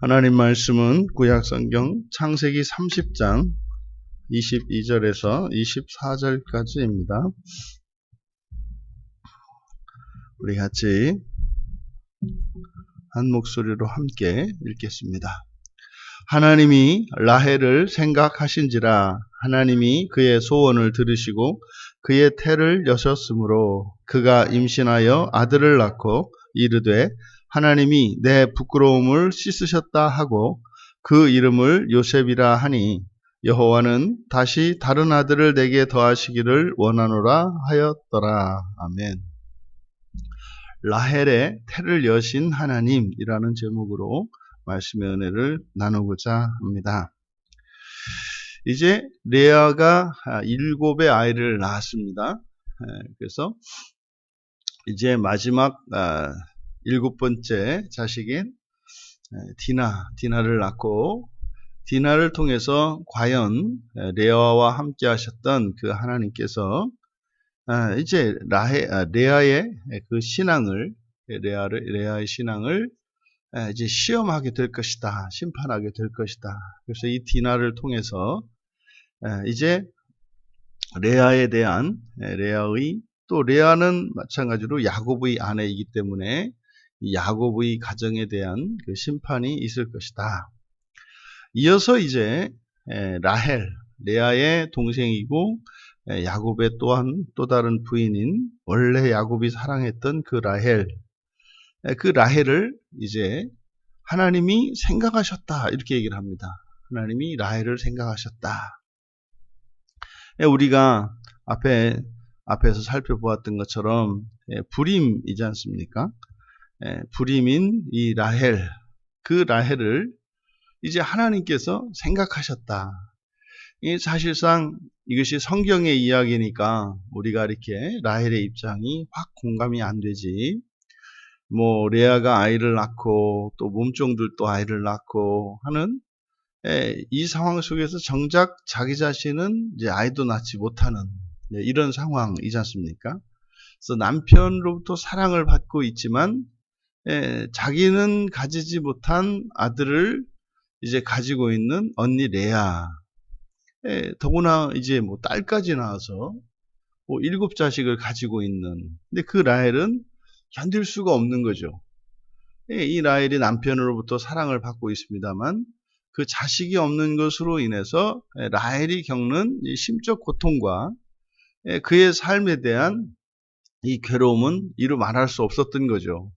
하나님 말씀은 구약성경 창세기 30장 22절에서 24절까지입니다. 우리 같이 한 목소리로 함께 읽겠습니다. 하나님이 라헬을 생각하신지라. 하나님이 그의 소원을 들으시고 그의 태를 여셨으므로 그가 임신하여 아들을 낳고 이르되 하나님이 내 부끄러움을 씻으셨다 하고 그 이름을 요셉이라 하니 여호와는 다시 다른 아들을 내게 더하시기를 원하노라 하였더라. 아멘. 라헬의 태를 여신 하나님이라는 제목으로 말씀의 은혜를 나누고자 합니다. 이제 레아가 7의 아이를 낳았습니다. 그래서 이제 마지막 7번째 자식인 디나를 낳고, 디나를 통해서 과연 레아와 함께 하셨던 그 하나님께서 이제 레아의 그 신앙을, 레아의 신앙을 이제 시험하게 될 것이다. 심판하게 될 것이다. 그래서 이 디나를 통해서 이제 레아에 대한 또 레아는 마찬가지로 야곱의 아내이기 때문에 이 야곱의 가정에 대한 그 심판이 있을 것이다. 이어서 이제 라헬, 레아의 동생이고 야곱의 또한 또 다른 부인인 원래 야곱이 사랑했던 그 라헬을 이제 하나님이 생각하셨다 이렇게 얘기를 합니다. 하나님이 라헬을 생각하셨다. 우리가 앞에서 살펴보았던 것처럼 불임이지 않습니까? 불임인 이 라헬, 그 라헬을 이제 하나님께서 생각하셨다. 사실상 이것이 성경의 이야기니까 우리가 이렇게 라헬의 입장이 확 공감이 안 되지. 레아가 아이를 낳고 또 몸종들도 아이를 낳고 하는 이 상황 속에서 정작 자기 자신은 이제 아이도 낳지 못하는 이런 상황이지 않습니까? 그래서 남편으로부터 사랑을 받고 있지만 자기는 가지지 못한 아들을 이제 가지고 있는 언니 레아, 더구나 이제 딸까지 낳아서 7자식을 가지고 있는, 근데 그 라헬은 견딜 수가 없는 거죠. 이 라헬이 남편으로부터 사랑을 받고 있습니다만 그 자식이 없는 것으로 인해서 라헬이 겪는 이 심적 고통과 그의 삶에 대한 이 괴로움은 이루 말할 수 없었던 거죠.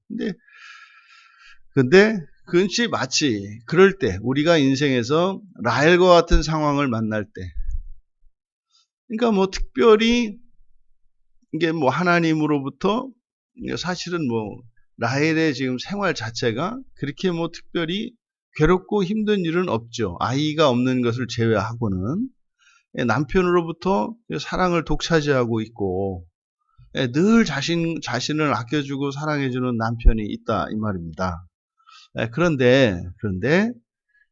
근데 그것이 마치 그럴 때 우리가 인생에서 라헬과 같은 상황을 만날 때, 그러니까 특별히 이게 하나님으로부터 사실은 라헬의 지금 생활 자체가 그렇게 특별히 괴롭고 힘든 일은 없죠. 아이가 없는 것을 제외하고는 남편으로부터 사랑을 독차지하고 있고 늘 자신을 아껴주고 사랑해주는 남편이 있다 이 말입니다. 그런데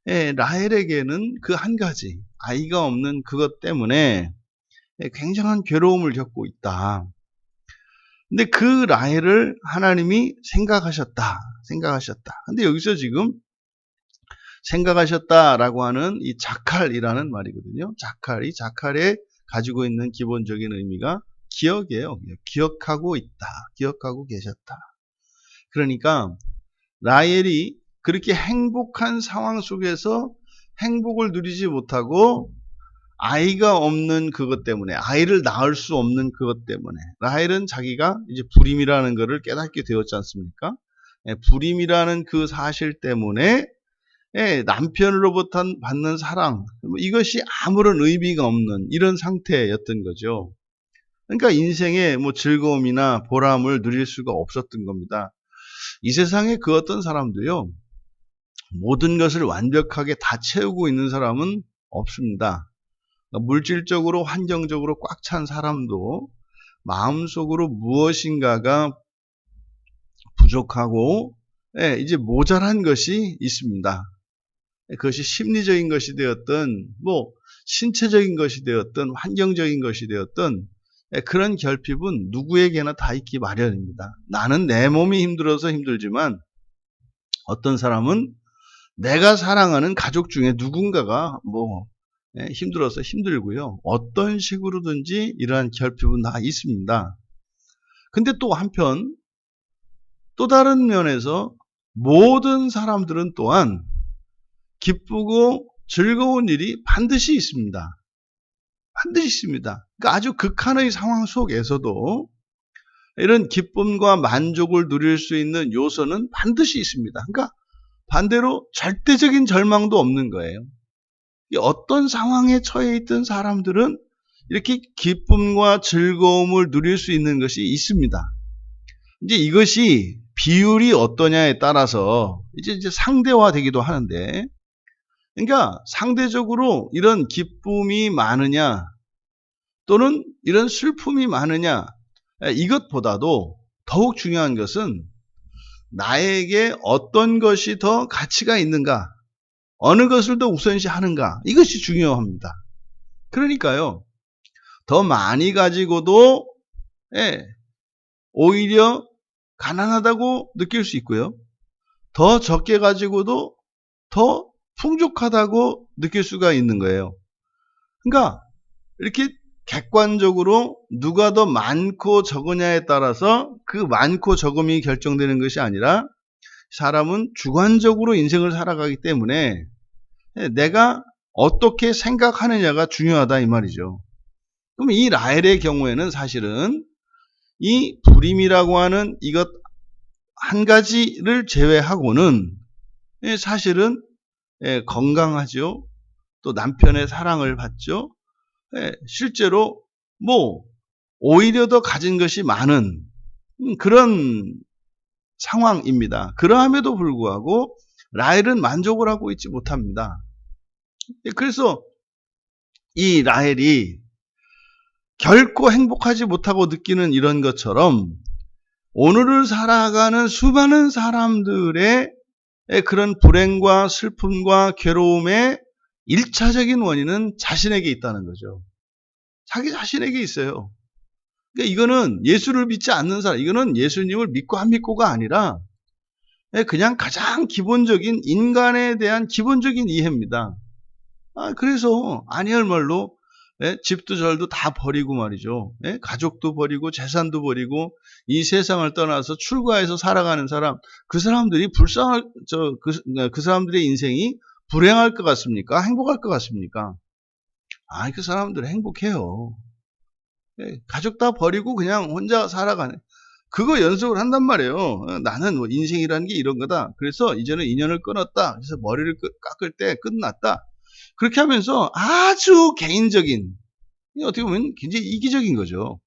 라헬에게는 그 한 가지 아이가 없는 그것 때문에 굉장한 괴로움을 겪고 있다. 근데 그 라헬을 하나님이 생각하셨다. 근데 여기서 지금 생각하셨다라고 하는 이 자칼이라는 말이거든요. 자칼에 가지고 있는 기본적인 의미가 기억이에요. 기억하고 있다. 기억하고 계셨다. 그러니까 라헬이 그렇게 행복한 상황 속에서 행복을 누리지 못하고 아이가 없는 그것 때문에, 아이를 낳을 수 없는 그것 때문에 라헬은 자기가 이제 불임이라는 것을 깨닫게 되었지 않습니까? 불임이라는 그 사실 때문에 남편으로부터 받는 사랑, 이것이 아무런 의미가 없는 이런 상태였던 거죠. 그러니까 인생의 즐거움이나 보람을 누릴 수가 없었던 겁니다. 이 세상에 그 어떤 사람도요, 모든 것을 완벽하게 다 채우고 있는 사람은 없습니다. 물질적으로, 환경적으로 꽉 찬 사람도 마음속으로 무엇인가가 부족하고 이제 모자란 것이 있습니다. 그것이 심리적인 것이 되었든 신체적인 것이 되었든 환경적인 것이 되었든 그런 결핍은 누구에게나 다 있기 마련입니다. 나는 내 몸이 힘들어서 힘들지만 어떤 사람은 내가 사랑하는 가족 중에 누군가가 힘들어서 힘들고요. 어떤 식으로든지 이러한 결핍은 다 있습니다. 근데 또 한편 또 다른 면에서 모든 사람들은 또한 기쁘고 즐거운 일이 반드시 있습니다. 반드시 있습니다. 그러니까 아주 극한의 상황 속에서도 이런 기쁨과 만족을 누릴 수 있는 요소는 반드시 있습니다. 그러니까 반대로 절대적인 절망도 없는 거예요. 어떤 상황에 처해 있던 사람들은 이렇게 기쁨과 즐거움을 누릴 수 있는 것이 있습니다. 이제 이것이 비율이 어떠냐에 따라서 이제 상대화되기도 하는데, 그러니까 상대적으로 이런 기쁨이 많으냐 또는 이런 슬픔이 많으냐, 이것보다도 더욱 중요한 것은 나에게 어떤 것이 더 가치가 있는가, 어느 것을 더 우선시하는가, 이것이 중요합니다. 그러니까요, 더 많이 가지고도 오히려 가난하다고 느낄 수 있고요, 더 적게 가지고도 더 풍족하다고 느낄 수가 있는 거예요. 그러니까 이렇게 객관적으로 누가 더 많고 적으냐에 따라서 그 많고 적음이 결정되는 것이 아니라, 사람은 주관적으로 인생을 살아가기 때문에 내가 어떻게 생각하느냐가 중요하다 이 말이죠. 그럼 이 라헬의 경우에는 사실은 이 불임이라고 하는 이것 한 가지를 제외하고는 사실은 건강하죠. 또 남편의 사랑을 받죠. 실제로 오히려 더 가진 것이 많은 그런 상황입니다. 그러함에도 불구하고 라헬은 만족을 하고 있지 못합니다. 그래서 이 라헬이 결코 행복하지 못하고 느끼는 이런 것처럼 오늘을 살아가는 수많은 사람들의 그런 불행과 슬픔과 괴로움의 1차적인 원인은 자신에게 있다는 거죠. 자기 자신에게 있어요. 그러니까 이거는 예수를 믿지 않는 사람, 이거는 예수님을 믿고 안 믿고가 아니라 그냥 가장 기본적인 인간에 대한 기본적인 이해입니다. 그래서 아니할말로 집도 절도 다 버리고 말이죠. 가족도 버리고 재산도 버리고 이 세상을 떠나서 출가해서 살아가는 사람, 그 사람들이 그 사람들의 인생이 불행할 것 같습니까? 행복할 것 같습니까? 그 사람들은 행복해요. 가족 다 버리고 그냥 혼자 살아가네. 그거 연습을 한단 말이에요. 나는 인생이라는 게 이런 거다. 그래서 이제는 인연을 끊었다. 그래서 머리를 깎을 때 끝났다. 그렇게 하면서 아주 개인적인, 어떻게 보면 굉장히 이기적인 거죠.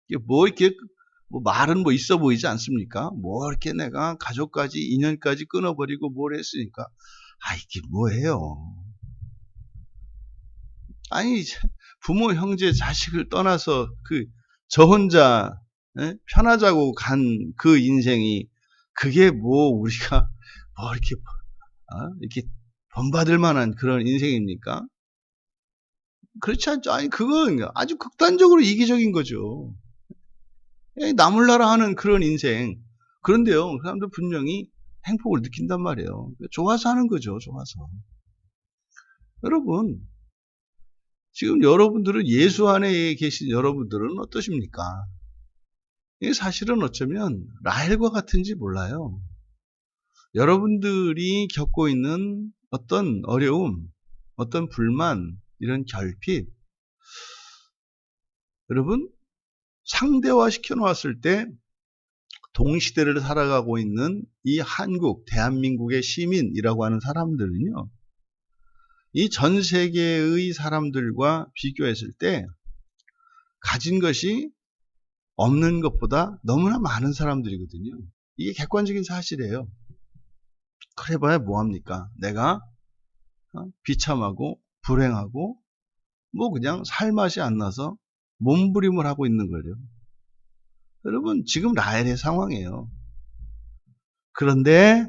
이렇게 말은 있어 보이지 않습니까? 이렇게 내가 가족까지 인연까지 끊어버리고 뭘 했으니까. 이게 뭐예요? 부모, 형제, 자식을 떠나서 저 혼자 편하자고 간 그 인생이, 그게 우리가 이렇게 본받을 만한 그런 인생입니까? 그렇지 않죠. 그건 아주 극단적으로 이기적인 거죠. 나몰라라 하는 그런 인생. 그런데요, 그 사람들 분명히 행복을 느낀단 말이에요. 좋아서 하는 거죠, 좋아서. 여러분, 지금 여러분들은, 예수 안에 계신 여러분들은 어떠십니까? 이게 사실은 어쩌면 라헬과 같은지 몰라요. 여러분들이 겪고 있는 어떤 어려움, 어떤 불만, 이런 결핍, 여러분 상대화 시켜놓았을 때 동시대를 살아가고 있는 이 한국, 대한민국의 시민이라고 하는 사람들은요, 이 전 세계의 사람들과 비교했을 때 가진 것이 없는 것보다 너무나 많은 사람들이거든요. 이게 객관적인 사실이에요. 그래봐야 뭐합니까? 내가 비참하고 불행하고 그냥 살맛이 안 나서 몸부림을 하고 있는 거예요. 여러분, 지금 라헬의 상황이에요. 그런데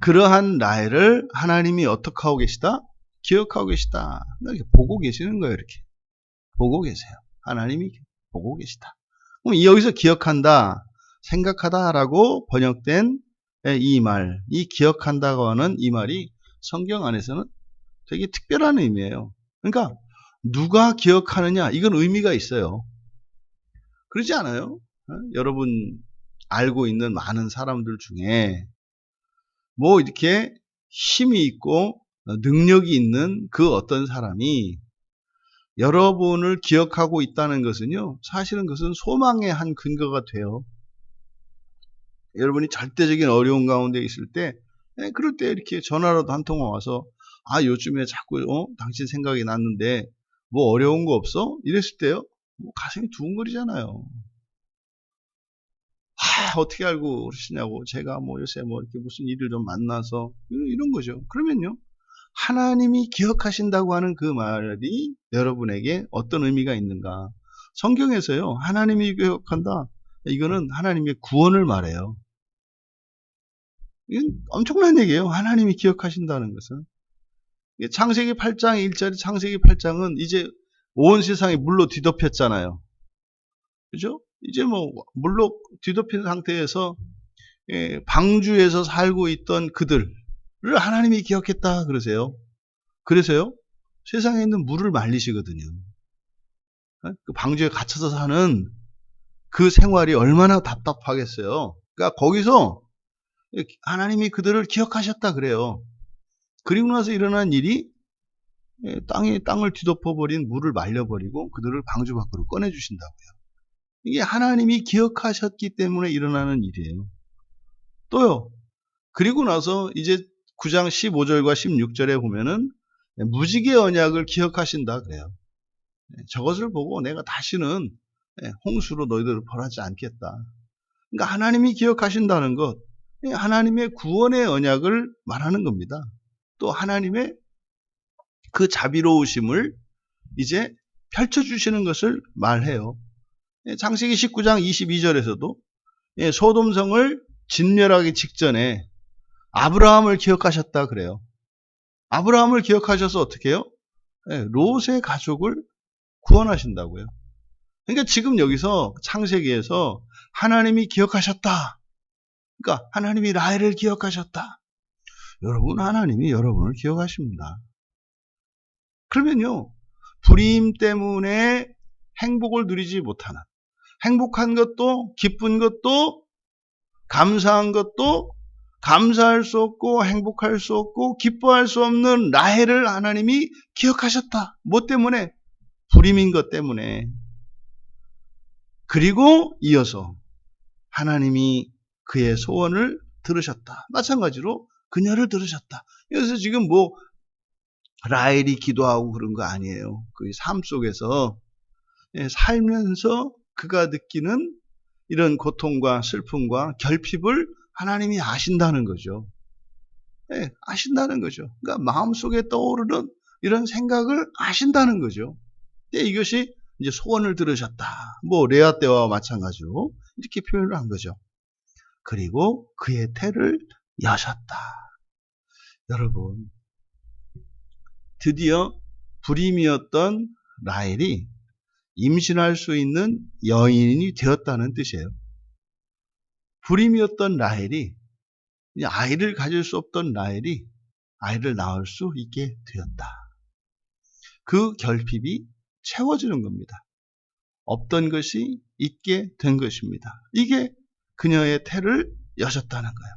그러한 라헬을 하나님이 어떻게 하고 계시다? 기억하고 계시다. 이렇게 보고 계시는 거예요. 이렇게 보고 계세요. 하나님이 보고 계시다. 그럼 여기서 기억한다, 생각하다라고 번역된 이 말, 이 기억한다고 하는 이 말이 성경 안에서는 되게 특별한 의미예요. 그러니까 누가 기억하느냐, 이건 의미가 있어요. 그러지 않아요? 여러분 알고 있는 많은 사람들 중에 뭐 이렇게 힘이 있고 능력이 있는 그 어떤 사람이 여러분을 기억하고 있다는 것은요, 사실은 그것은 소망의 한 근거가 돼요. 여러분이 절대적인 어려운 가운데 있을 때, 그럴 때 이렇게 전화라도 한 통화 와서, 아, 요즘에 자꾸, 당신 생각이 났는데, 뭐 어려운 거 없어? 이랬을 때요, 뭐 가슴이 두근거리잖아요. 아, 어떻게 알고 그러시냐고. 제가 뭐 요새 뭐 이렇게 무슨 일을 좀 만나서, 이런 거죠. 그러면요, 하나님이 기억하신다고 하는 그 말이 여러분에게 어떤 의미가 있는가? 성경에서요, 하나님이 기억한다. 이거는 하나님의 구원을 말해요. 이건 엄청난 얘기예요. 하나님이 기억하신다는 것은. 창세기 8장 1절이 창세기 8장은 이제 온 세상이 물로 뒤덮였잖아요. 그죠? 이제 뭐 물로 뒤덮인 상태에서 방주에서 살고 있던 그들을 하나님이 기억했다 그러세요. 그래서요, 세상에 있는 물을 말리시거든요. 그 방주에 갇혀서 사는 그 생활이 얼마나 답답하겠어요. 그러니까 거기서 하나님이 그들을 기억하셨다 그래요. 그리고 나서 일어난 일이 땅을 뒤덮어버린 물을 말려버리고 그들을 방주 밖으로 꺼내주신다고요. 이게 하나님이 기억하셨기 때문에 일어나는 일이에요. 또요, 그리고 나서 이제 9장 15절과 16절에 보면은 무지개 언약을 기억하신다 그래요. 저것을 보고 내가 다시는 홍수로 너희들을 벌하지 않겠다. 그러니까 하나님이 기억하신다는 것, 하나님의 구원의 언약을 말하는 겁니다. 또 하나님의 그 자비로우심을 이제 펼쳐주시는 것을 말해요. 창세기 19장 22절에서도 소돔성을 진멸하기 직전에 아브라함을 기억하셨다 그래요. 아브라함을 기억하셔서 어떻게 해요? 롯의 가족을 구원하신다고요. 그러니까 지금 여기서 창세기에서 하나님이 기억하셨다. 그러니까 하나님이 라헬을 기억하셨다. 여러분, 하나님이 여러분을 기억하십니다. 그러면요, 불임 때문에 행복을 누리지 못하는, 행복한 것도 기쁜 것도 감사한 것도 감사할 수 없고 행복할 수 없고 기뻐할 수 없는 라헬을 하나님이 기억하셨다. 뭐 때문에? 불임인 것 때문에. 그리고 이어서 하나님이 그의 소원을 들으셨다. 마찬가지로 그녀를 들으셨다. 그래서 지금 뭐 라헬이 기도하고 그런 거 아니에요. 그 삶 속에서 살면서 그가 느끼는 이런 고통과 슬픔과 결핍을 하나님이 아신다는 거죠. 아신다는 거죠. 그러니까 마음속에 떠오르는 이런 생각을 아신다는 거죠. 이것이 이제 소원을 들으셨다. 뭐 레아 때와 마찬가지로 이렇게 표현을 한 거죠. 그리고 그의 태를 여셨다. 여러분, 드디어 불임이었던 라헬이 임신할 수 있는 여인이 되었다는 뜻이에요. 불임이었던 라헬이, 아이를 가질 수 없던 라헬이 아이를 낳을 수 있게 되었다. 그 결핍이 채워지는 겁니다. 없던 것이 있게 된 것입니다. 이게 그녀의 태를 여셨다는 거예요.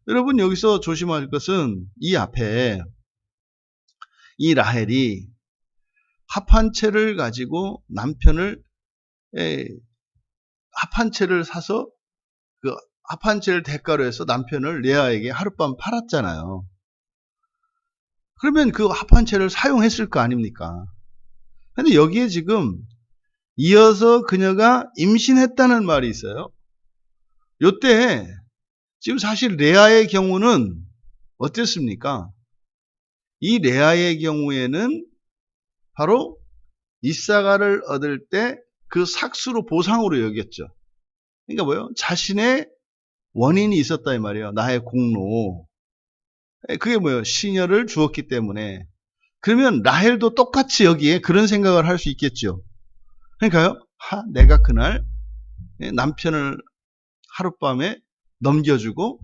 여러분, 여기서 조심할 것은 이 앞에 이 라헬이 합한 채를 가지고 남편을 합한 채를 사서 그 합한 채를 대가로 해서 남편을 레아에게 하룻밤 팔았잖아요. 그러면 그 합한 채를 사용했을 거 아닙니까? 근데 여기에 지금 이어서 그녀가 임신했다는 말이 있어요. 요때 지금 사실 레아의 경우는 어땠습니까? 이 레아의 경우에는 바로 이사가를 얻을 때 그 삭수로 보상으로 여겼죠. 그러니까 뭐예요? 자신의 원인이 있었다 이 말이에요. 나의 공로. 그게 뭐예요? 시녀를 주었기 때문에. 그러면 라헬도 똑같이 여기에 그런 생각을 할 수 있겠죠. 그러니까요. 내가 그날 남편을 하룻밤에 넘겨주고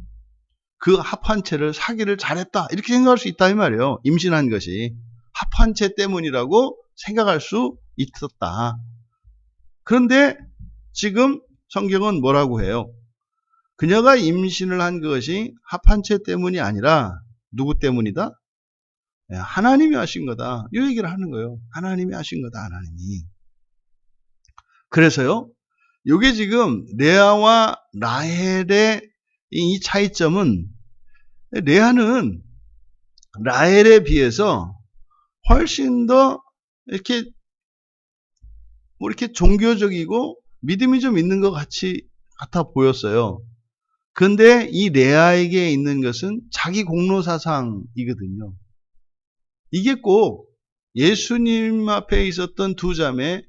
그 합한 채를 사기를 잘했다 이렇게 생각할 수 있다 이 말이에요. 임신한 것이 합한 채 때문이라고 생각할 수 있었다. 그런데 지금 성경은 뭐라고 해요? 그녀가 임신을 한 것이 합한 채 때문이 아니라 누구 때문이다? 하나님이 하신 거다. 이 얘기를 하는 거예요. 하나님이 하신 거다. 하나님이. 그래서요. 이게 지금 레아와 라헬의 이 차이점은 레아는 라헬에 비해서 훨씬 더 이렇게 뭐 이렇게 종교적이고 믿음이 좀 있는 것 같아 보였어요. 그런데 이 레아에게 있는 것은 자기 공로 사상이거든요. 이게 꼭 예수님 앞에 있었던 두 자매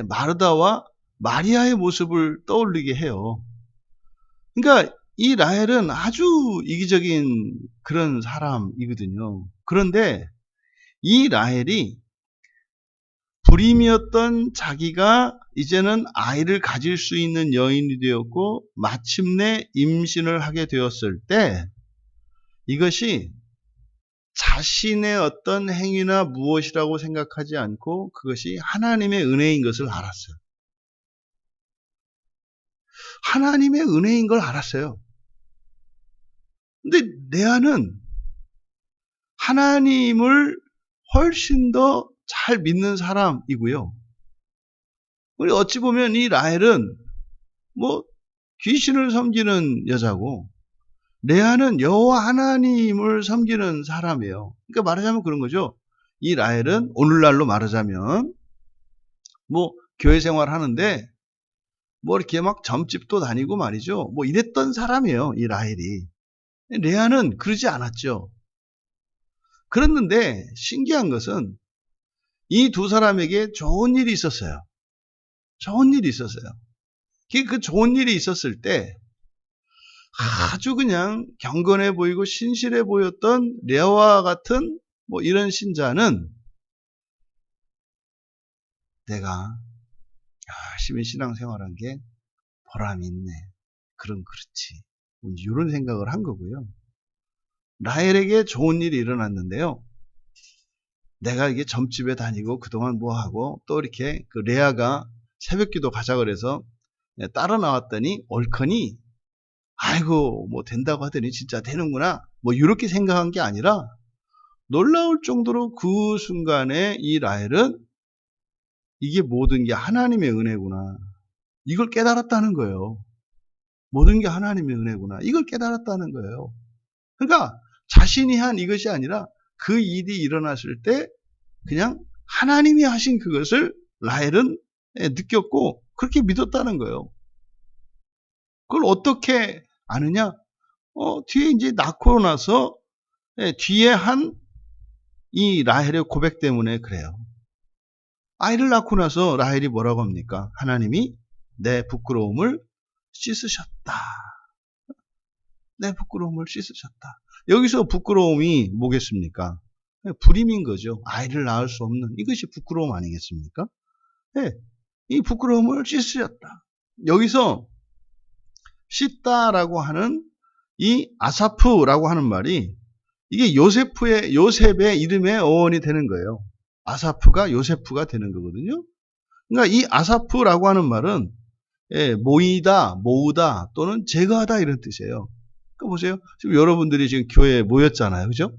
마르다와 마리아의 모습을 떠올리게 해요. 그러니까 이 라헬은 아주 이기적인 그런 사람이거든요. 그런데 이 라헬이 불임이었던 자기가 이제는 아이를 가질 수 있는 여인이 되었고 마침내 임신을 하게 되었을 때 이것이 자신의 어떤 행위나 무엇이라고 생각하지 않고 그것이 하나님의 은혜인 것을 알았어요. 하나님의 은혜인 걸 알았어요. 근데 레아는 하나님을 훨씬 더 잘 믿는 사람이고요. 우리 어찌 보면 이 라헬은 뭐 귀신을 섬기는 여자고 레아는 여호와 하나님을 섬기는 사람이에요. 그러니까 말하자면 그런 거죠. 이 라헬은 오늘날로 말하자면 뭐 교회 생활하는데 뭐 이렇게 막 점집도 다니고 말이죠. 뭐 이랬던 사람이에요. 이 라헬이. 레아는 그러지 않았죠. 그랬는데 신기한 것은 이 두 사람에게 좋은 일이 있었어요. 좋은 일이 있었어요. 그 좋은 일이 있었을 때 아주 그냥 경건해 보이고 신실해 보였던 레아와 같은 뭐 이런 신자는 내가 열심히 신앙생활한 게 보람이 있네. 그럼 그렇지. 이런 생각을 한 거고요. 라헬에게 좋은 일이 일어났는데요. 내가 이게 점집에 다니고 그동안 뭐 하고 또 이렇게 그 레아가 새벽기도 가자 그래서 따라 나왔더니 옳거니 아이고 뭐 된다고 하더니 진짜 되는구나 뭐 이렇게 생각한 게 아니라 놀라울 정도로 그 순간에 이 라헬은 이게 모든 게 하나님의 은혜구나 이걸 깨달았다는 거예요. 모든 게 하나님의 은혜구나 이걸 깨달았다는 거예요. 그러니까 자신이 한 이것이 아니라 그 일이 일어났을 때 그냥 하나님이 하신 그것을 라헬은 느꼈고 그렇게 믿었다는 거예요. 그걸 어떻게 아느냐? 뒤에 이제 낳고 나서 뒤에 한 이 라헬의 고백 때문에 그래요. 아이를 낳고 나서 라헬이 뭐라고 합니까? 하나님이 내 부끄러움을 씻으셨다. 내 부끄러움을 씻으셨다. 여기서 부끄러움이 뭐겠습니까? 불임인 거죠. 아이를 낳을 수 없는 이것이 부끄러움 아니겠습니까? 네, 이 부끄러움을 씻으셨다. 여기서 씻다라고 하는 이 아사프라고 하는 말이 이게 요셉의 이름의 어원이 되는 거예요. 아사프가 요세프가 되는 거거든요. 그러니까 이 아사프라고 하는 말은 모이다, 모으다 또는 제거하다 이런 뜻이에요. 그러니까 보세요. 지금 여러분들이 지금 교회에 모였잖아요. 그죠?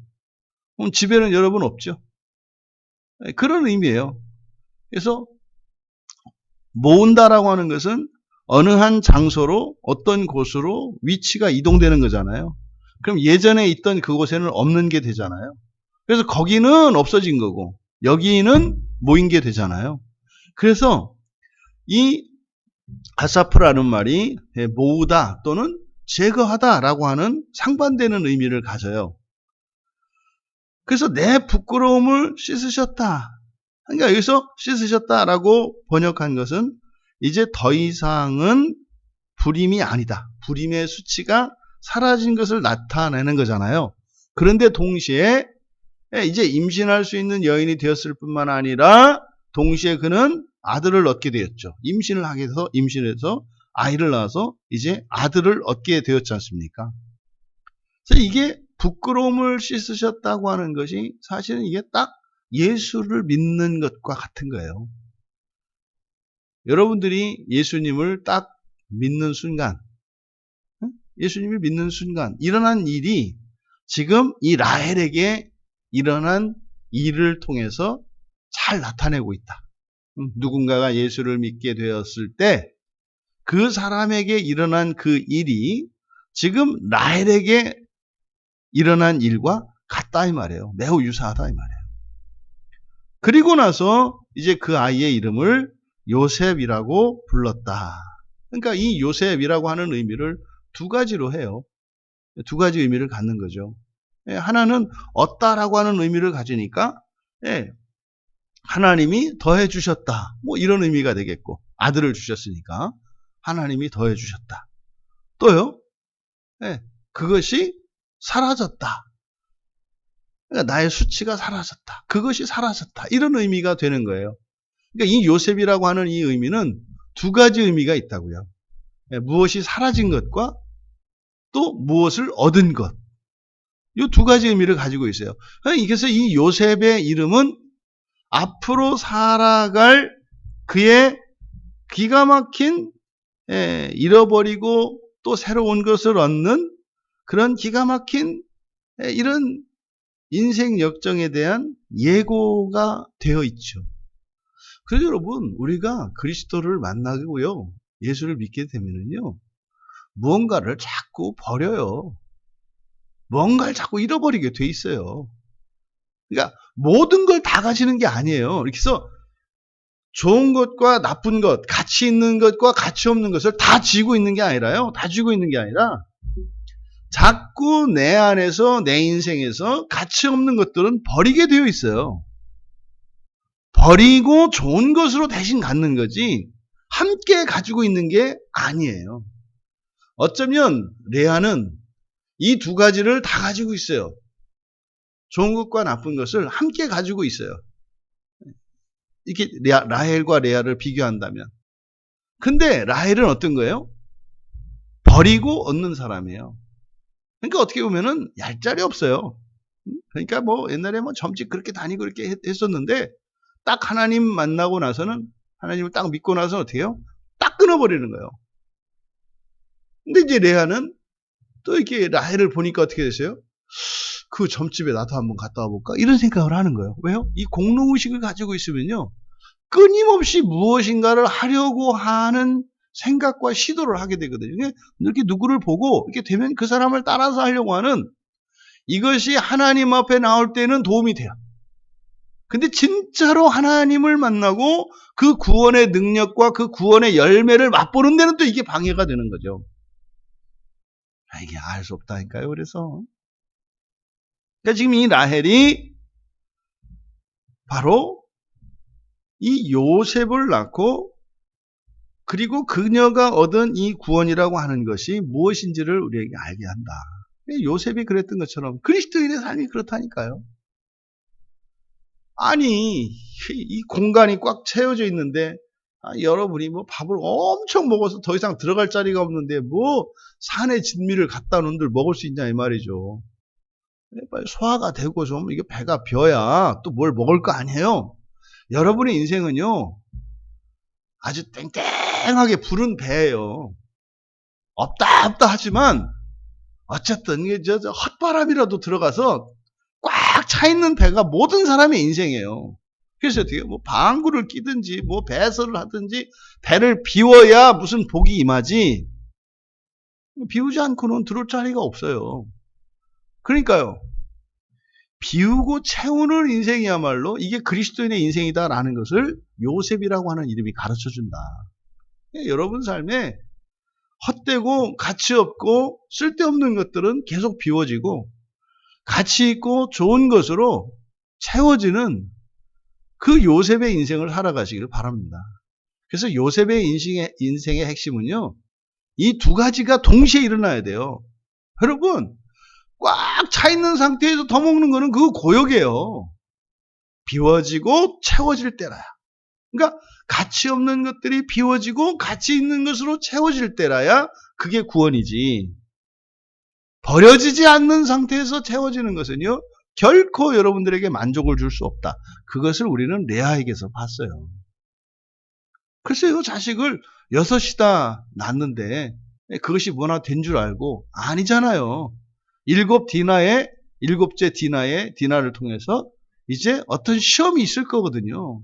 그럼 집에는 여러분 없죠? 그런 의미예요. 그래서 모은다라고 하는 것은 어느 한 장소로 어떤 곳으로 위치가 이동되는 거잖아요. 그럼 예전에 있던 그곳에는 없는 게 되잖아요. 그래서 거기는 없어진 거고 여기는 모인 게 되잖아요. 그래서 이 아사프라는 말이 모으다 또는 제거하다라고 하는 상반되는 의미를 가져요. 그래서 내 부끄러움을 씻으셨다. 그러니까 여기서 씻으셨다라고 번역한 것은 이제 더 이상은 불임이 아니다. 불임의 수치가 사라진 것을 나타내는 거잖아요. 그런데 동시에 이제 임신할 수 있는 여인이 되었을 뿐만 아니라 동시에 그는 아들을 얻게 되었죠. 임신해서 아이를 낳아서 이제 아들을 얻게 되었지 않습니까? 그래서 이게 부끄러움을 씻으셨다고 하는 것이 사실은 이게 딱 예수를 믿는 것과 같은 거예요. 여러분들이 예수님을 딱 믿는 순간, 예수님을 믿는 순간 일어난 일이 지금 이 라헬에게 일어난 일을 통해서 잘 나타내고 있다. 누군가가 예수를 믿게 되었을 때 그 사람에게 일어난 그 일이 지금 라헬에게 일어난 일과 같다 이 말이에요. 매우 유사하다 이 말이에요. 그리고 나서 이제 그 아이의 이름을 요셉이라고 불렀다. 그러니까 이 요셉이라고 하는 의미를 두 가지로 해요. 두 가지 의미를 갖는 거죠. 하나는 얻다라고 하는 의미를 가지니까 하나님이 더해 주셨다. 뭐 이런 의미가 되겠고, 아들을 주셨으니까 하나님이 더해 주셨다. 또요, 그것이 사라졌다. 그러니까 나의 수치가 사라졌다. 그것이 사라졌다. 이런 의미가 되는 거예요. 그러니까 이 요셉이라고 하는 이 의미는 두 가지 의미가 있다고요. 무엇이 사라진 것과 또 무엇을 얻은 것. 이 두 가지 의미를 가지고 있어요. 그래서 이 요셉의 이름은 앞으로 살아갈 그의 기가 막힌 잃어버리고 또 새로운 것을 얻는 그런 기가 막힌 이런 인생 역정에 대한 예고가 되어 있죠. 그래서 여러분, 우리가 그리스도를 만나고요, 예수를 믿게 되면은요, 무언가를 자꾸 버려요. 뭔가를 자꾸 잃어버리게 돼 있어요. 그러니까 모든 걸 다 가지는 게 아니에요. 이렇게 해서 좋은 것과 나쁜 것, 가치 있는 것과 가치 없는 것을 다 쥐고 있는 게 아니라요. 다 쥐고 있는 게 아니라 자꾸 내 안에서, 내 인생에서 가치 없는 것들은 버리게 되어 있어요. 버리고 좋은 것으로 대신 갖는 거지 함께 가지고 있는 게 아니에요. 어쩌면 레아는 이 두 가지를 다 가지고 있어요. 좋은 것과 나쁜 것을 함께 가지고 있어요. 이렇게 라헬과 레아를 비교한다면. 근데 라헬은 어떤 거예요? 버리고 얻는 사람이에요. 그러니까 어떻게 보면은 얄짤이 없어요. 그러니까 뭐 옛날에 뭐 점집 그렇게 다니고 그렇게 했었는데 딱 하나님 만나고 나서는, 하나님을 딱 믿고 나서 어떻게 해요? 딱 끊어버리는 거예요. 근데 이제 레아는 또 이렇게 라헬을 보니까 어떻게 됐어요? 그 점집에 나도 한번 갔다 와볼까? 이런 생각을 하는 거예요. 왜요? 이 공로의식을 가지고 있으면요, 끊임없이 무엇인가를 하려고 하는 생각과 시도를 하게 되거든요. 이렇게 누구를 보고 이렇게 되면 그 사람을 따라서 하려고 하는 이것이 하나님 앞에 나올 때는 도움이 돼요. 근데 진짜로 하나님을 만나고 그 구원의 능력과 그 구원의 열매를 맛보는 데는 또 이게 방해가 되는 거죠. 이게 알 수 없다니까요. 그래서 그러니까 지금 이 라헬이 바로 이 요셉을 낳고 그리고 그녀가 얻은 이 구원이라고 하는 것이 무엇인지를 우리에게 알게 한다. 요셉이 그랬던 것처럼 그리스도인의 삶이 그렇다니까요. 아니, 이 공간이 꽉 채워져 있는데 여러분이 뭐 밥을 엄청 먹어서 더 이상 들어갈 자리가 없는데 뭐 산의 진미를 갖다 놓은들 먹을 수 있냐 이 말이죠. 빨리 소화가 되고 좀 이게 배가 벼야 또 뭘 먹을 거 아니에요. 여러분의 인생은요, 아주 땡땡하게 부른 배예요. 없다 없다 하지만 어쨌든 이게 저 헛바람이라도 들어가서 꽉 차 있는 배가 모든 사람의 인생이에요. 그래서 어떻게 뭐 방구를 끼든지 뭐 배설을 하든지 배를 비워야 무슨 복이 임하지, 비우지 않고는 들어올 자리가 없어요. 그러니까요, 비우고 채우는 인생이야말로 이게 그리스도인의 인생이다라는 것을 요셉이라고 하는 이름이 가르쳐준다. 여러분 삶에 헛되고 가치 없고 쓸데없는 것들은 계속 비워지고 가치 있고 좋은 것으로 채워지는 그 요셉의 인생을 살아가시기를 바랍니다. 그래서 요셉의 인생의 핵심은요, 이 두 가지가 동시에 일어나야 돼요. 여러분, 꽉 차 있는 상태에서 더 먹는 거는 그거 고역이에요. 비워지고 채워질 때라야. 그러니까 가치 없는 것들이 비워지고 가치 있는 것으로 채워질 때라야 그게 구원이지. 버려지지 않는 상태에서 채워지는 것은요, 결코 여러분들에게 만족을 줄 수 없다. 그것을 우리는 레아에게서 봤어요. 글쎄요, 자식을 6이다 낳는데 그것이 뭐나 된 줄 알고 아니잖아요. 7째 디나를 통해서 이제 어떤 시험이 있을 거거든요.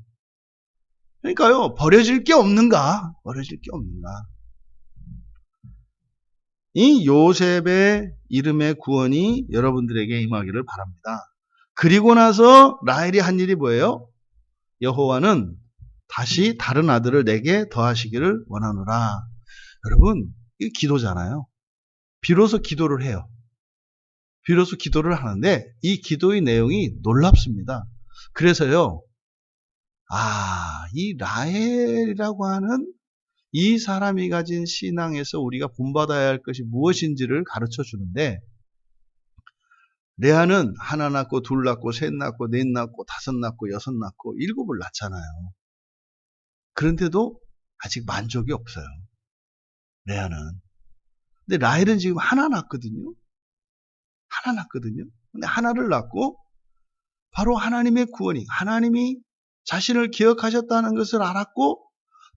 그러니까요, 버려질 게 없는가? 이 요셉의 이름의 구원이 여러분들에게 임하기를 바랍니다. 그리고 나서 라헬이 한 일이 뭐예요? 여호와는 다시 다른 아들을 내게 더하시기를 원하노라. 여러분, 이게 기도잖아요. 비로소 기도를 해요. 비로소 기도를 하는데 이 기도의 내용이 놀랍습니다. 그래서요, 이 라헬이라고 하는 이 사람이 가진 신앙에서 우리가 본받아야 할 것이 무엇인지를 가르쳐 주는데, 레아는 하나 낳고 둘 낳고 셋 낳고 넷 낳고 다섯 낳고 여섯 낳고 일곱을 낳잖아요. 그런데도 아직 만족이 없어요. 레아는. 근데 라헬은 지금 하나 낳거든요. 근데 하나를 낳고 바로 하나님의 구원이, 하나님이 자신을 기억하셨다는 것을 알았고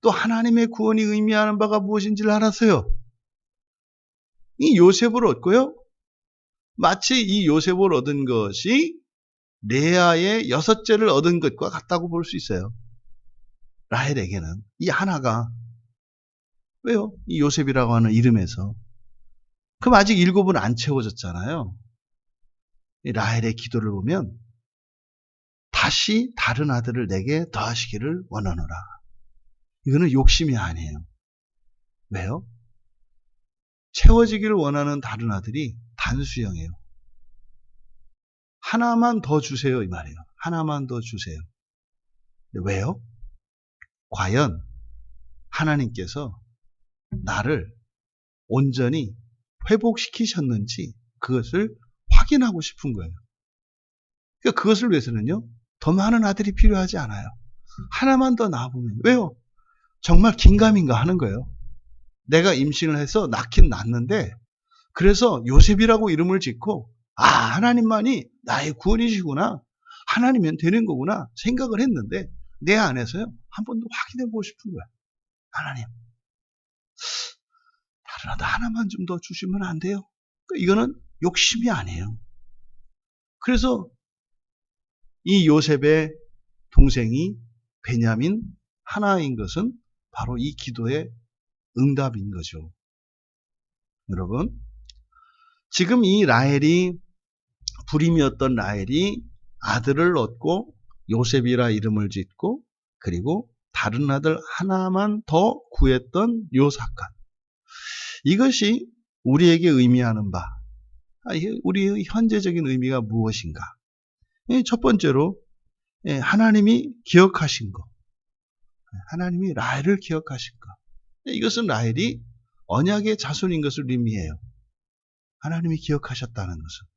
또 하나님의 구원이 의미하는 바가 무엇인지를 알았어요. 이 요셉을 얻고요. 마치 이 요셉을 얻은 것이 레아의 6째를 얻은 것과 같다고 볼 수 있어요. 라헬에게는 이 하나가. 왜요? 이 요셉이라고 하는 이름에서. 그럼 아직 7은 안 채워졌잖아요. 이 라헬의 기도를 보면 다시 다른 아들을 내게 더하시기를 원하노라. 이거는 욕심이 아니에요. 왜요? 채워지기를 원하는 다른 아들이 단수형이에요. 하나만 더 주세요, 이 말이에요. 하나만 더 주세요. 왜요? 과연 하나님께서 나를 온전히 회복시키셨는지 그것을 확인하고 싶은 거예요. 그러니까 그것을 위해서는요, 더 많은 아들이 필요하지 않아요. 하나만 더 낳아보면. 왜요? 정말 긴가민가 하는 거예요. 내가 임신을 해서 낳긴 낳는데, 그래서 요셉이라고 이름을 짓고, 하나님만이 나의 구원이시구나, 하나님이면 되는 거구나 생각을 했는데, 내 안에서요, 한 번 더 확인해 보고 싶은 거야. 하나님, 다른 아들 하나만 좀 더 주시면 안 돼요? 이거는 욕심이 아니에요. 그래서 이 요셉의 동생이 베냐민 하나인 것은 바로 이 기도의 응답인 거죠. 여러분, 지금 이 라헬이, 불임이었던 라헬이 아들을 얻고 요셉이라 이름을 짓고 그리고 다른 아들 하나만 더 구했던 요 사건, 이것이 우리에게 의미하는 바, 우리의 현재적인 의미가 무엇인가? 첫 번째로 하나님이 기억하신 것, 하나님이 라헬을 기억하신 것, 이것은 라헬이 언약의 자손인 것을 의미해요. 하나님이 기억하셨다는 것은.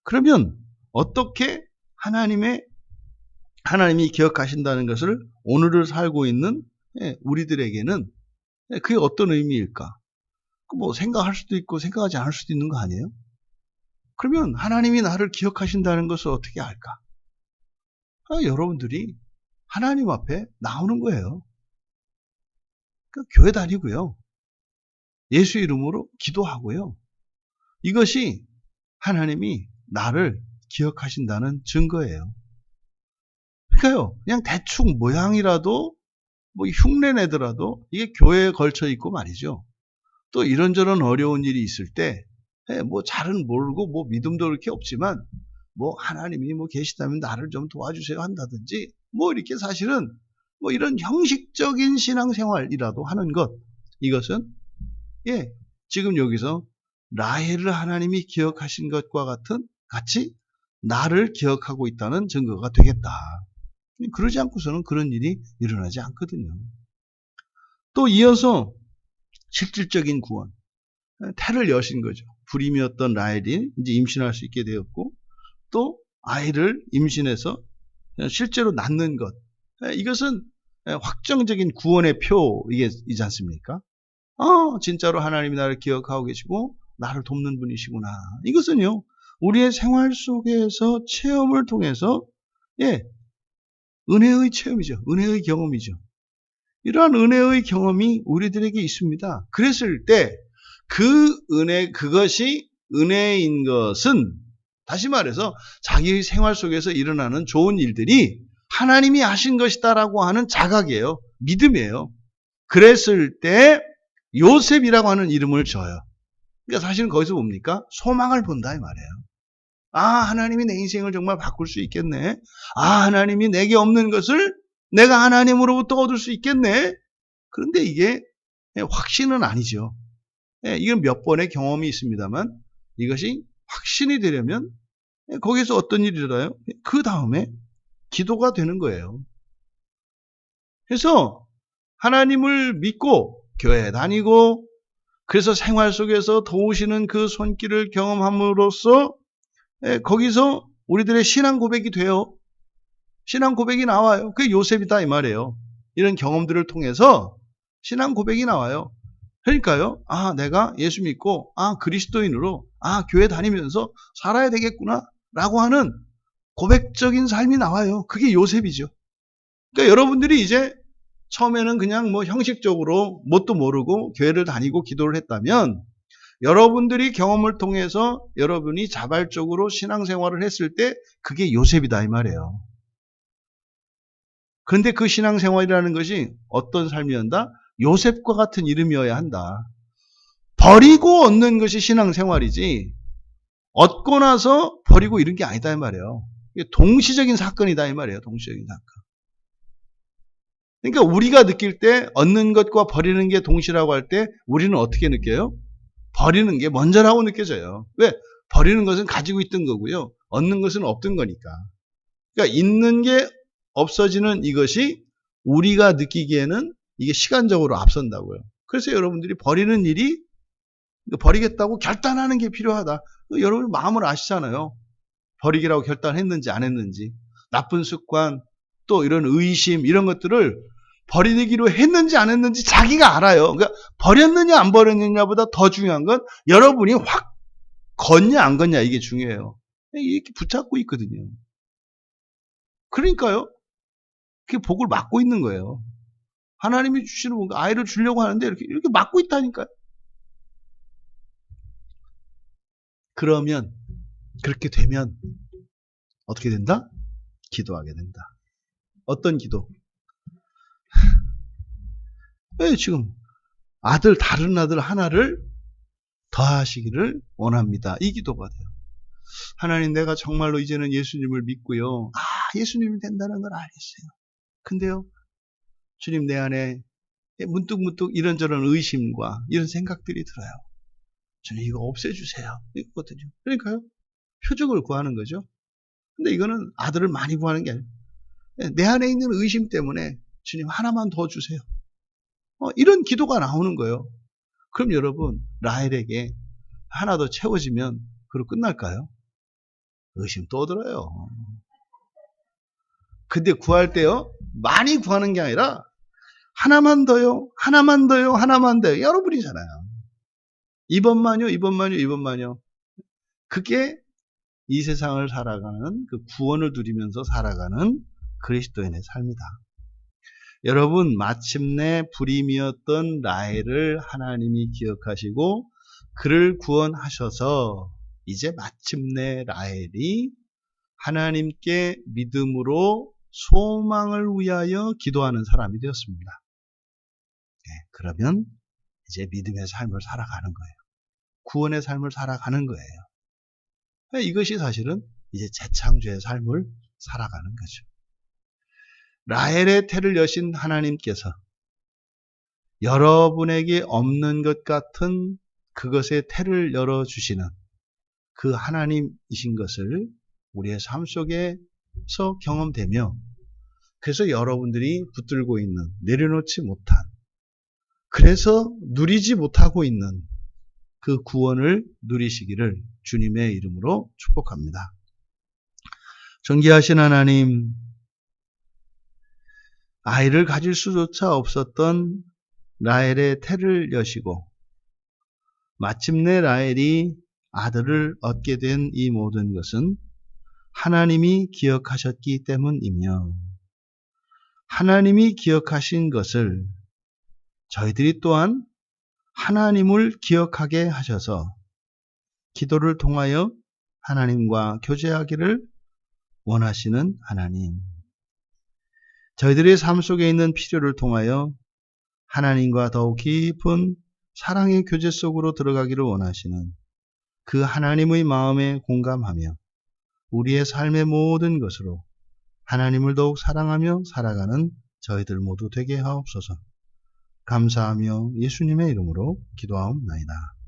그러면 어떻게 하나님이 기억하신다는 것을 오늘을 살고 있는 우리들에게는 그게 어떤 의미일까? 뭐 생각할 수도 있고 생각하지 않을 수도 있는 거 아니에요? 그러면 하나님이 나를 기억하신다는 것을 어떻게 알까? 여러분들이 하나님 앞에 나오는 거예요. 교회 다니고요. 예수 이름으로 기도하고요. 이것이 하나님이 나를 기억하신다는 증거예요. 그러니까요, 그냥 대충 모양이라도, 뭐 흉내 내더라도 이게 교회에 걸쳐 있고 말이죠. 또 이런저런 어려운 일이 있을 때, 뭐 잘은 모르고 뭐 믿음도 그렇게 없지만, 뭐 하나님이 뭐 계시다면 나를 좀 도와주세요 한다든지, 뭐 이렇게 사실은 뭐 이런 형식적인 신앙생활이라도 하는 것, 이것은 지금 여기서 라헬을 하나님이 기억하신 것과 같이 나를 기억하고 있다는 증거가 되겠다. 그러지 않고서는 그런 일이 일어나지 않거든요. 또 이어서 실질적인 구원, 태를 여신 거죠. 불임이었던 라헬이 이제 임신할 수 있게 되었고, 또 아이를 임신해서 실제로 낳는 것, 이것은 확정적인 구원의 표이지 않습니까? 진짜로 하나님이 나를 기억하고 계시고 나를 돕는 분이시구나. 이것은요, 우리의 생활 속에서 체험을 통해서, 은혜의 체험이죠. 은혜의 경험이죠. 이러한 은혜의 경험이 우리들에게 있습니다. 그랬을 때, 그것이 은혜인 것은, 다시 말해서 자기의 생활 속에서 일어나는 좋은 일들이 하나님이 하신 것이다라고 하는 자각이에요. 믿음이에요. 그랬을 때 요셉이라고 하는 이름을 줘요. 그러니까 사실은 거기서 뭡니까? 소망을 본다 이 말이에요. 아, 하나님이 내 인생을 정말 바꿀 수 있겠네. 아, 하나님이 내게 없는 것을 내가 하나님으로부터 얻을 수 있겠네. 그런데 이게 확신은 아니죠. 이건 몇 번의 경험이 있습니다만 이것이 확신이 되려면 거기서 어떤 일이 일어나요? 그 다음에 기도가 되는 거예요. 그래서 하나님을 믿고 교회에 다니고 그래서 생활 속에서 도우시는 그 손길을 경험함으로써 거기서 우리들의 신앙 고백이 돼요. 신앙 고백이 나와요. 그게 요셉이다 이 말이에요. 이런 경험들을 통해서 신앙 고백이 나와요. 그러니까요. 아, 내가 예수 믿고 그리스도인으로 교회 다니면서 살아야 되겠구나 라고 하는 고백적인 삶이 나와요. 그게 요셉이죠. 그러니까 여러분들이 이제 처음에는 그냥 형식적으로 뭣도 모르고 교회를 다니고 기도를 했다면 여러분들이 경험을 통해서 여러분이 자발적으로 신앙생활을 했을 때 그게 요셉이다 이 말이에요. 그런데 그 신앙생활이라는 것이 어떤 삶이었다? 요셉과 같은 이름이어야 한다. 버리고 얻는 것이 신앙생활이지 얻고 나서 버리고 이런 게 아니다 이 말이에요. 이게 동시적인 사건이다 이 말이에요. 동시적인 사건. 그러니까 우리가 느낄 때 얻는 것과 버리는 게 동시라고 할 때 우리는 어떻게 느껴요? 버리는 게 먼저라고 느껴져요. 왜? 버리는 것은 가지고 있던 거고요. 얻는 것은 없던 거니까. 그러니까 있는 게 없어지는 이것이 우리가 느끼기에는 이게 시간적으로 앞선다고요. 그래서 여러분들이 버리는 일이 버리겠다고 결단하는 게 필요하다. 여러분 마음을 아시잖아요. 버리기라고 결단했는지 안 했는지. 나쁜 습관, 또 이런 의심 이런 것들을 버리기로 했는지 안 했는지 자기가 알아요. 그러니까 버렸느냐 안 버렸느냐보다 더 중요한 건 여러분이 확 걷냐 안 걷냐 이게 중요해요. 이렇게 붙잡고 있거든요. 그러니까요. 그게 복을 막고 있는 거예요. 하나님이 주시는 뭔가 아이를 주려고 하는데 이렇게 막고 있다니까요. 그러면 그렇게 되면 어떻게 된다? 기도하게 된다. 어떤 기도? 왜 지금 다른 아들 하나를 더하시기를 원합니다. 이 기도가 돼요. 하나님 내가 정말로 이제는 예수님을 믿고요. 예수님이 된다는 걸 알겠어요. 근데요. 주님 내 안에 문득문득 이런저런 의심과 이런 생각들이 들어요. 주님 이거 없애주세요. 이거거든요. 그러니까요. 표적을 구하는 거죠. 근데 이거는 아들을 많이 구하는 게 아니에요. 내 안에 있는 의심 때문에 주님 하나만 더 주세요. 이런 기도가 나오는 거예요. 그럼 여러분 라헬에게 하나 더 채워지면 그로 끝날까요? 의심 또 들어요. 근데 구할 때요. 많이 구하는 게 아니라 하나만 더요. 하나만 더요. 하나만 더요. 여러분이잖아요. 이번만요. 그게 이 세상을 살아가는 그 구원을 누리면서 살아가는 그리스도인의 삶이다. 여러분 마침내 불임이었던 라헬을 하나님이 기억하시고 그를 구원하셔서 이제 마침내 라헬이 하나님께 믿음으로 소망을 위하여 기도하는 사람이 되었습니다. 그러면 이제 믿음의 삶을 살아가는 거예요. 구원의 삶을 살아가는 거예요. 이것이 사실은 이제 재창조의 삶을 살아가는 거죠. 라헬의 태를 여신 하나님께서 여러분에게 없는 것 같은 그것의 태를 열어주시는 그 하나님이신 것을 우리의 삶 속에서 경험되며 그래서 여러분들이 붙들고 있는 내려놓지 못한 그래서 누리지 못하고 있는 그 구원을 누리시기를 주님의 이름으로 축복합니다. 존귀하신 하나님, 아이를 가질 수조차 없었던 라헬의 태를 여시고 마침내 라헬이 아들을 얻게 된 이 모든 것은 하나님이 기억하셨기 때문이며, 하나님이 기억하신 것을 저희들이 또한 하나님을 기억하게 하셔서 기도를 통하여 하나님과 교제하기를 원하시는 하나님, 저희들의 삶 속에 있는 필요를 통하여 하나님과 더욱 깊은 사랑의 교제 속으로 들어가기를 원하시는 그 하나님의 마음에 공감하며 우리의 삶의 모든 것으로 하나님을 더욱 사랑하며 살아가는 저희들 모두 되게 하옵소서. 감사하며 예수님의 이름으로 기도하옵나이다.